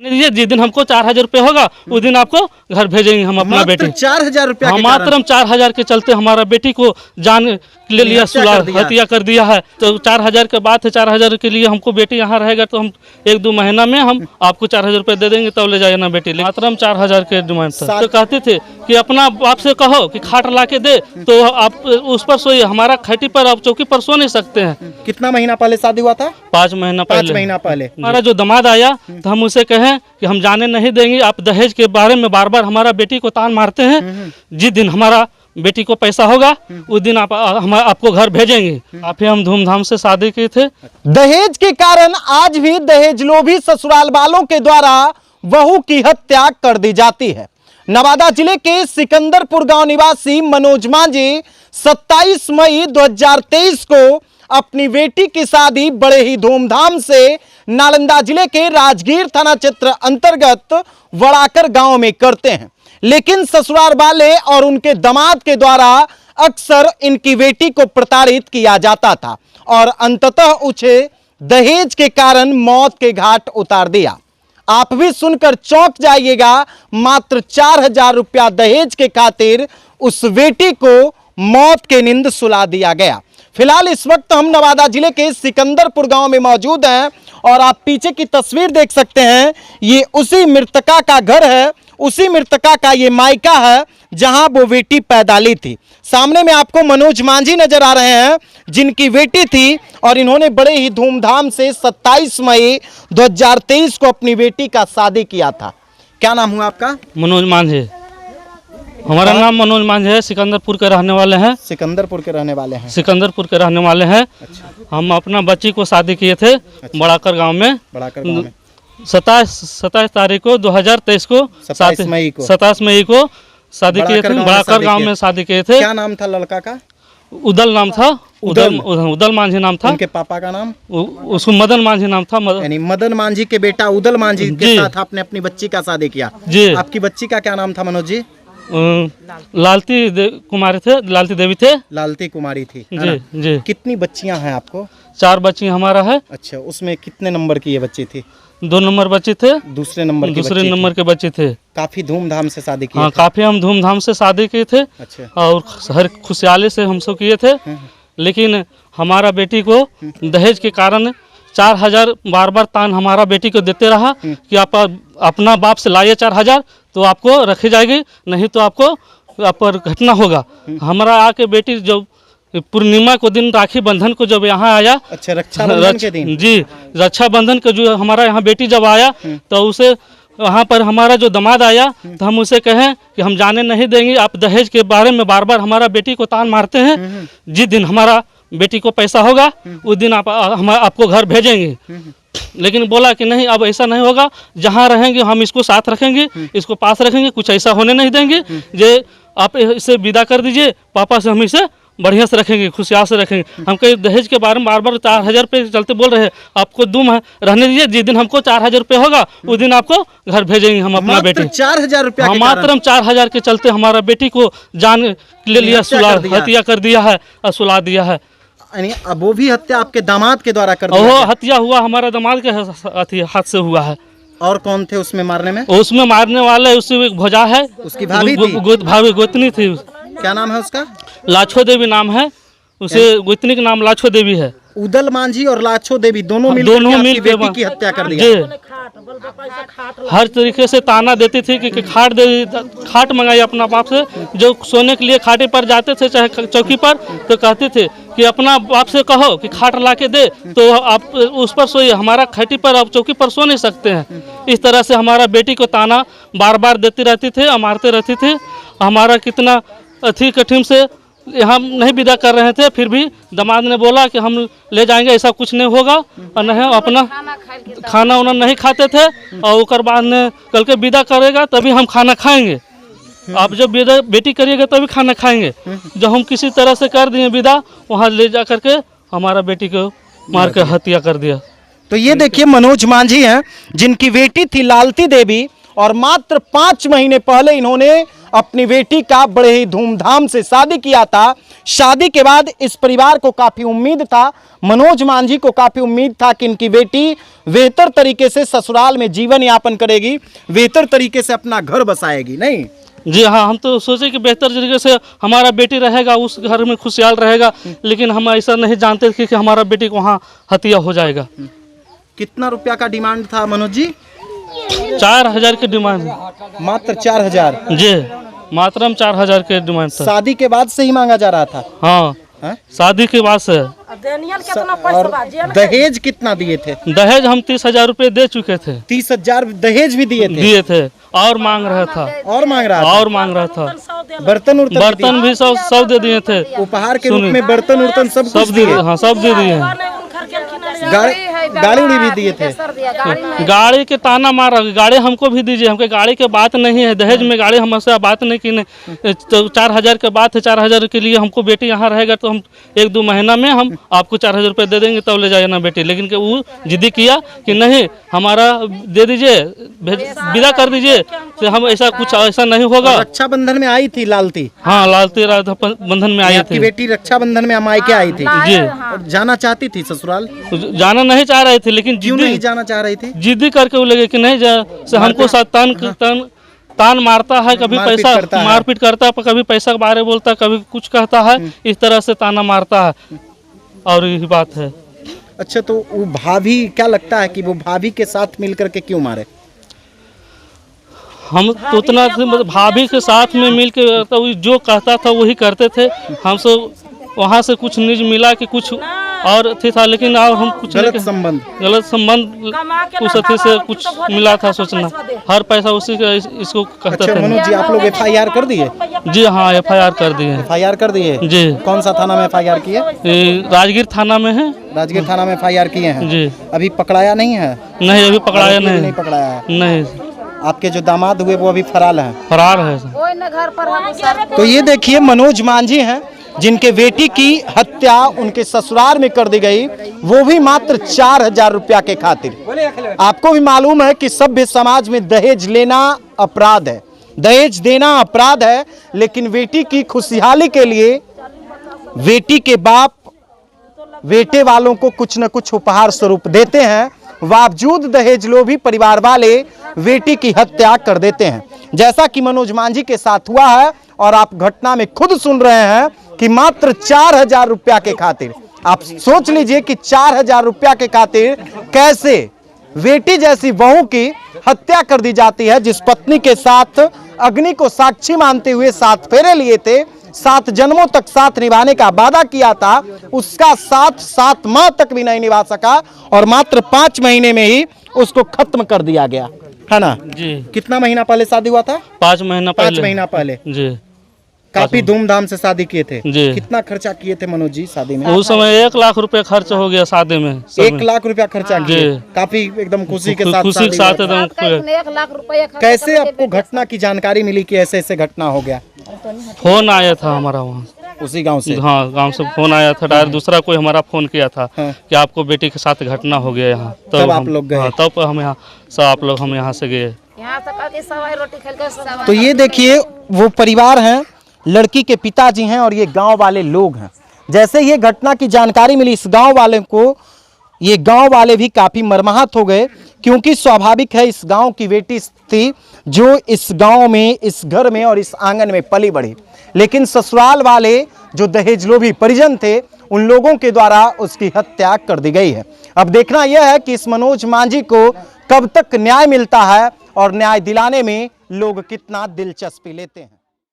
जिस दिन हमको 4000 रुपये होगा उस दिन आपको घर भेजेंगे हम अपना बेटी। 4000 रुपया हम मात्र 4000 के चलते हमारा बेटी को जान ले लिया, हत्या कर दिया है। तो 4000 के बाद है, 4000 के लिए हमको बेटी यहाँ रहेगा तो हम 1-2 महीना में हम आपको 4000 रुपये दे देंगे, तब ले जाएगा ना बेटी। मात्र हम 4000 के डिमांड था। तो कहते थे कि अपना बाप से कहो कि खाट ला के दे तो आप उस पर सोइए, हमारा खटी पर आप चौकी पर सो नहीं सकते हैं। कितना महीना पहले शादी हुआ था? 5 महीना पहले। 5 महीना पहले हमारा जो दामाद आया तो हम उसे कहें कि हम जाने नहीं देंगे, आप दहेज के बारे में बार बार हमारा बेटी को तान मारते हैं। जिस दिन हमारा बेटी को पैसा होगा उस दिन हम आपको घर भेजेंगे। आप ही हम धूमधाम से शादी किए थे। दहेज के कारण आज भी दहेज लोभी ससुराल वालों के द्वारा बहू की हत्या कर दी जाती है। नवादा जिले के सिकंदरपुर गांव निवासी मनोज मांझी 27 मई 2023 को अपनी बेटी की शादी बड़े ही धूमधाम से नालंदा जिले के राजगीर थाना क्षेत्र अंतर्गत वड़ाकर गांव में करते हैं, लेकिन ससुराल वाले और उनके दामाद के द्वारा अक्सर इनकी बेटी को प्रताड़ित किया जाता था और अंततः उसे दहेज के कारण मौत के घाट उतार दिया। आप भी सुनकर चौंक जाइएगा, मात्र 4000 रुपया दहेज के खातिर उस बेटी को मौत के नींद सुला दिया गया। फिलहाल इस वक्त हम नवादा जिले के सिकंदरपुर गांव में मौजूद हैं और आप पीछे की तस्वीर देख सकते हैं। ये उसी मृतका का घर है, उसी मृतका का ये मायका है जहां वो बेटी पैदा ली थी। सामने में आपको मनोज मांझी नजर आ रहे हैं जिनकी बेटी थी और इन्होंने बड़े ही धूमधाम से 27 मई 2023 को अपनी बेटी का शादी किया था। क्या नाम हुआ आपका? मनोज मांझी। हमारा नाम मनोज मांझी है, सिकंदरपुर के रहने वाले हैं। सिकंदरपुर के रहने वाले हैं। सिकंदरपुर के रहने वाले हैं। अच्छा। हम अपना बच्ची को शादी किए थे। अच्छा। बड़ाकर गांव में। 27 तारीख को 2023 को 27 मई को शादी किए थे। बड़ाकर गांव में शादी किए थे। क्या नाम था लड़का का? उदल नाम था। उदल मांझी नाम था। उनके पापा का नाम? उसको मदन मांझी नाम था। यानी मदन मांझी के बेटा उदल मांझी के साथ आपने अपनी बच्ची का शादी किया जी। आपकी बच्ची का क्या नाम था मनोज जी? लालती कुमारी थे, लालती देवी थे। लालती कुमारी थी जी जी। कितनी बच्चियां हैं आपको? 4 बच्ची हमारा है। अच्छा, उसमें कितने नंबर की ये बच्ची थी? 2 नंबर बच्चे थे। दूसरे नंबर के बच्चे थे। काफी धूमधाम से शादी की? हाँ, काफी हम धूमधाम से शादी किए थे। अच्छा। और हर खुशहाली से हम सब किए थे। लेकिन हमारा बेटी को दहेज के कारण 4000 बार बार तान हमारा बेटी को देते रहा कि आप अपना बाप से लाइए 4000 तो आपको रखी जाएगी, नहीं तो आपको आप पर घटना होगा। हमारा आके बेटी जब पूर्णिमा को दिन राखी बंधन को जब यहाँ आया। अच्छा, रक्षाबंधन के दिन? जी, रक्षाबंधन का जो हमारा यहाँ बेटी जब आया तो उसे वहाँ पर हमारा जो दामाद आया तो हम उसे कहें कि हम जाने नहीं देंगे, आप दहेज के बारे में बार बार हमारा बेटी को तान मारते हैं। जिस दिन हमारा बेटी को पैसा होगा उस दिन हम आपको घर भेजेंगे। लेकिन बोला कि नहीं, अब ऐसा नहीं होगा, जहाँ रहेंगे हम इसको साथ रखेंगे, इसको पास रखेंगे, कुछ ऐसा होने नहीं देंगे। जे आप इसे विदा कर दीजिए, पापा से हम इसे बढ़िया से रखेंगे, खुशियाल से रखेंगे। हम कहीं दहेज के बारे में बार बार 4000 रुपये चलते बोल रहे हैं, आपको दुम है रहने दीजिए। जिस दिन हमको 4000 रुपये होगा उस दिन आपको घर भेजेंगे हम अपना बेटी। 4000 रुपया? हम मात्र हम 4000 के चलते हमारा बेटी को जान ले लिया, हत्या कर दिया है और सुला दिया है। अब वो भी हत्या आपके दामाद के द्वारा कर दिया? वो हत्या हुआ हमारा दामाद के हाथ से हुआ है। और कौन थे उसमें मारने में? उसमें मारने वाले उसकी एक भोजा है, उसकी भाभी थी? भाभी गोतनी थी। क्या नाम है उसका? लाछो देवी नाम है, उसे गोतनी का नाम लाछो देवी है। उदल मांझी और लाछो देवी दोनों मिल बेटी की हत्या कर दी। हर तरीके से ताना देती थी कि खाट मंगाई अपना बाप से। जो सोने के लिए खाटे पर जाते थे चाहे चौकी पर, तो कहते थे कि अपना बाप से कहो कि खाट ला के दे तो आप उस पर सोइए, हमारा खटी पर आप चौकी पर सो नहीं सकते हैं। इस तरह से हमारा बेटी को ताना बार बार देती रहती थी और मारते रहती थी। हमारा कितना अथी कठिन से हम नहीं विदा कर रहे थे, फिर भी दामाद ने बोला कि हम ले जाएंगे, ऐसा कुछ नहीं होगा। और नहीं अपना खाना उन्हें नहीं खाते थे और उसके बाद ने कल के विदा करेगा तभी हम खाना खाएंगे, आप जब विदा बेटी करिएगा तभी खाना खाएंगे। जब हम किसी तरह से कर दिए विदा, वहाँ ले जा करके हमारा बेटी को मार कर हत्या कर दिया। तो ये देखिए मनोज मांझी हैं जिनकी बेटी थी लालती देवी और मात्र 5 महीने पहले इन्होंने अपनी बेटी का बड़े ही धूमधाम से शादी किया था। शादी के बाद इस परिवार को काफी उम्मीद था, मनोज मांझी को काफी उम्मीद था कि इनकी बेटी बेहतर तरीके से ससुराल में जीवन यापन करेगी, बेहतर तरीके से अपना घर बसाएगी। नहीं जी हाँ, हम तो सोचे कि बेहतर तरीके से हमारा बेटी रहेगा, उस घर में खुशहाल रहेगा, लेकिन हम ऐसा नहीं जानते थे कि हमारा बेटी को वहाँ हत्या हो जाएगा। कितना रुपया का डिमांड था मनोज जी? 4,000 की डिमांड। मात्र 4,000? जी, मात्र 4,000 के डिमांड था। शादी के बाद से ही मांगा जा रहा था? हाँ, शादी के बाद से। और दहेज कितना दिए थे? दहेज हम 30,000 रुपये दे चुके थे। 30,000 दहेज भी दिए थे? और मांग रहा था। और मांग रहा था? बर्तन भी सब दे दिए थे उपहार के रूप में। बर्तन उर्तन सब दिए? हाँ, सब दे दिए हैं। गाड़ी उड़ी भी दिए थे? गाड़ी के ताना मारा, गाड़ी हमको भी दीजिए, हमको गाड़ी के बात नहीं है, दहेज में गाड़ी हमसे बात नहीं की। तो 4,000 के बात है, 4,000 के लिए हमको बेटी यहाँ रहेगा तो हम 1-2 महीना में हम आपको 4,000 रुपये दे देंगे, तब ले जाइए ना बेटी। लेकिन कि वो जिद्दी किया कि नहीं, हमारा दे दीजिए, विदा कर दीजिए, तो हम ऐसा नहीं होगा। रक्षाबंधन में आई थी लालती? हाँ, लालती बंधन में आई थी। बेटी रक्षाबंधन में मायके आई थी? जी। जाना चाहती थी ससुराल? जाना नहीं चाह रही थी, लेकिन क्यों नहीं जाना चाह रही थी? जिद्दी करके वो लगे कि नहीं से हमको तान मारता है, कभी पैसा मारपीट करता है, कभी पैसा के बारे बोलता है, कभी कुछ कहता है, इस तरह से ताना मारता है। और यही बात है। अच्छा, तो वो भाभी, क्या लगता है कि वो भाभी के साथ मिलकर के क्यों मारे? हम तो उतना भाभी के साथ में मिल के जो कहता था वही करते थे। हम सब वहाँ से कुछ न्यूज मिला कि कुछ और था, लेकिन अब हम कुछ गलत संबंध उस अथी से कुछ मिला था। सोचना हर पैसा उसी का इसको कहते थे। मनोज जी, आप लोग FIR कर दिए? जी हाँ, FIR कर दिए। FIR कर दिए? जी। कौन सा थाना में FIR किए? राजगीर थाना में है। राजगीर थाना में FIR किए हैं? जी। अभी पकड़ाया नहीं है? नहीं, अभी पकड़ाया नहीं पकड़ाया है? नहीं। आपके जो दामाद हुए वो अभी फरार है? फरार है। तो ये देखिए, मनोज मांझी हैं जिनके बेटी की हत्या उनके ससुराल में कर दी गई, वो भी मात्र 4,000 रुपया के खातिर। आपको भी मालूम है कि सभ्य समाज में दहेज लेना अपराध है, दहेज देना अपराध है, लेकिन बेटी की खुशहाली के लिए बेटी के बाप बेटे वालों को कुछ न कुछ उपहार स्वरूप देते हैं। बावजूद दहेज लोभी परिवार वाले बेटी की हत्या कर देते हैं, जैसा कि मनोज मांझी के साथ हुआ है। और आप घटना में खुद सुन रहे हैं कि मात्र 4,000 रुपया के खातिर, आप सोच लीजिए कि 4,000 रुपया के खातिर कैसे बेटी जैसी बहू की हत्या कर दी जाती है, जिस पत्नी के साथ अग्नि को साक्षी मानते हुए 7 फेरे लिए थे, 7 जन्मों तक साथ निभाने का वादा किया था, उसका साथ 7 माह तक भी नहीं निभा सका और मात्र 5 महीने में ही उसको खत्म कर दिया गया, है ना जी। कितना महीना पहले शादी हुआ था? 5 महीना पहले। 5 महीना पहले जी। काफी धूमधाम से शादी किए थे जी। कितना खर्चा किए थे मनोज जी शादी में? उस समय 1 लाख रुपए खर्च हो गया शादी में। 1 लाख रुपया खर्चा किए? काफी एकदम खुशी के साथ एकदम। 1 लाख रुपया। कैसे आपको घटना की जानकारी मिली कि ऐसे ऐसे घटना हो गया? फोन आया था हमारा वहाँ, उसी गांव से? हाँ, गांव से फोन आया था। डायरेक्ट दूसरा कोई हमारा फोन किया था कि आपको बेटी के साथ घटना हो गया यहाँ। तब आप लोग गए? तब हम यहाँ सब आप लोग हम यहाँ से गए। तो ये देखिए, वो परिवार है, लड़की के पिताजी हैं और ये गांव वाले लोग हैं। जैसे ये घटना की जानकारी मिली इस गांव वाले को, ये गांव वाले भी काफी मर्माहत हो गए, क्योंकि स्वाभाविक है इस गांव की बेटी थी जो इस गांव में, इस घर में और इस आंगन में पली बढ़ी, लेकिन ससुराल वाले जो दहेज लोभी परिजन थे उन लोगों के द्वारा उसकी हत्या कर दी गई है। अब देखना यह है कि इस मनोज मांझी को कब तक न्याय मिलता है और न्याय दिलाने में लोग कितना दिलचस्पी लेते हैं।